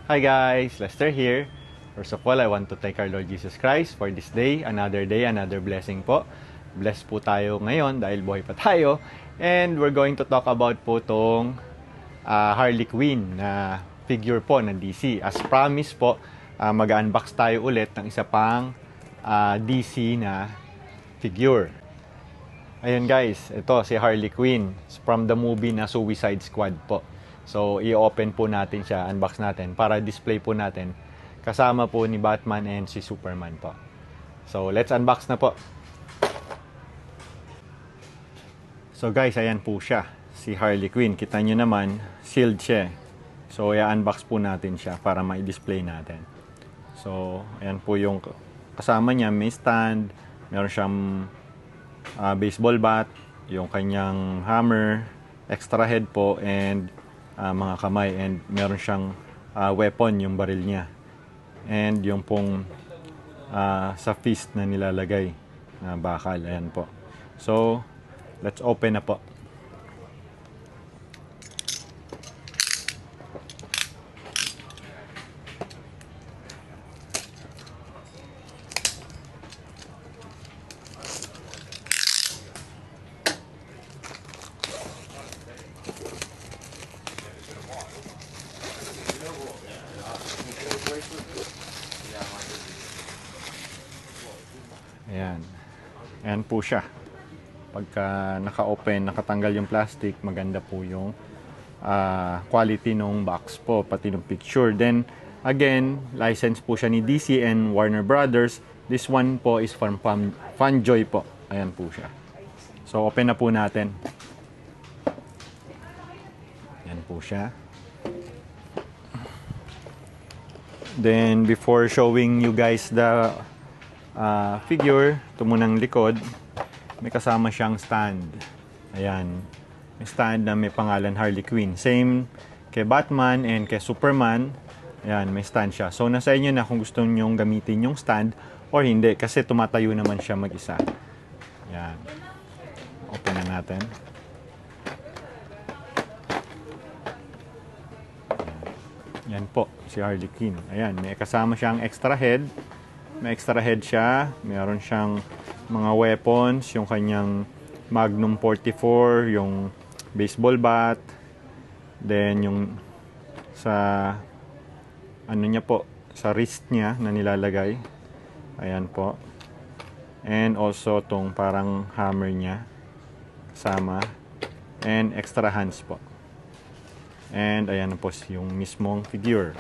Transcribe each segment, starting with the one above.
Hi guys, Lester here. First of all, I want to thank our Lord Jesus Christ for this day, another blessing po. Blessed po tayo ngayon dahil buhay pa tayo. And we're going to talk about po tong Harley Quinn na figure po ng DC. As promised po, mag-unbox tayo ulit ng isa pang DC na figure. Ayun guys, ito si Harley Quinn from the movie na Suicide Squad po. So, i-open po natin siya, unbox natin, para display po natin. Kasama po ni Batman and si Superman po. So, let's unbox na po. So guys, ayan po siya. Si Harley Quinn. Kita nyo naman, sealed siya. So, i-unbox po natin siya para ma-display natin. So, ayan po yung kasama niya. May stand, meron siyang baseball bat, yung kanyang hammer, extra head po, and mga kamay, and meron siyang weapon, yung baril niya, and yung pong sa fist na nilalagay na bakal. Ayan po. So let's open na po. Ayan. Ayan po siya. Pagka naka-open, nakatanggal yung plastic, maganda po yung quality ng box po, pati ng picture. Then, again, license po siya ni DC and Warner Brothers. This one po is from Fanjoy po. Ayan po siya. So, open na po natin. Ayan po siya. Then, before showing you guys the figure, ito munang likod, may kasama siyang stand. Ayan, may stand na may pangalan Harley Quinn. Same kay Batman and kay Superman. Ayan, may stand siya. So, nasa inyo na kung gusto nyong gamitin yung stand or hindi, kasi tumatayo naman siya mag-isa. Ayan, open na natin. Ayan po, si Harley Quinn. Ayan, may kasama siyang extra head. May extra head siya. Meron siyang mga weapons. Yung kanyang Magnum 44. Yung baseball bat. Then yung sa ano niya po, sa wrist niya na nilalagay. Ayan po. And also tong parang hammer niya. Kasama. And extra hands po. And ayan po yung mismong figure.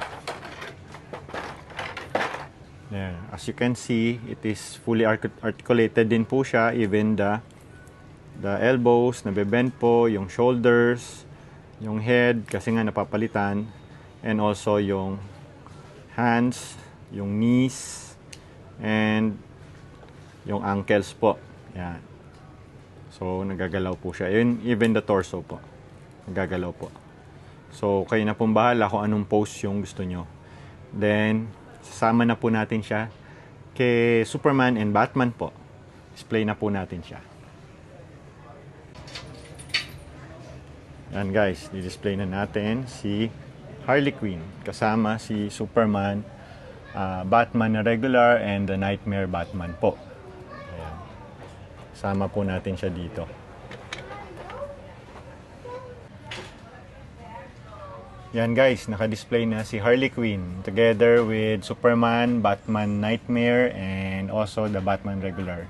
There. As you can see, it is fully articulated din po siya. Even the elbows, nabebend po, yung shoulders, yung head, kasi nga napapalitan. And also yung hands, yung knees, and yung ankles po. Yan. So, nagagalaw po siya. Even the torso po. Nagagalaw po. So, kayo na pong bahala kung anong pose yung gusto nyo. Then, sasama na po natin siya kay Superman and Batman po. Display na po natin siya. Yan guys, di-display na natin si Harley Quinn kasama si Superman, Batman na regular, and the Nightmare Batman po. Ayan. Sama po natin siya dito. Yan guys, naka-display na si Harley Quinn together with Superman, Batman Nightmare, and also the Batman regular.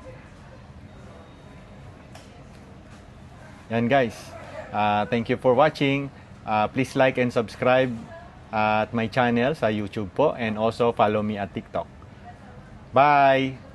Yan guys, thank you for watching. Please like and subscribe at my channel sa YouTube po, and also follow me at TikTok. Bye!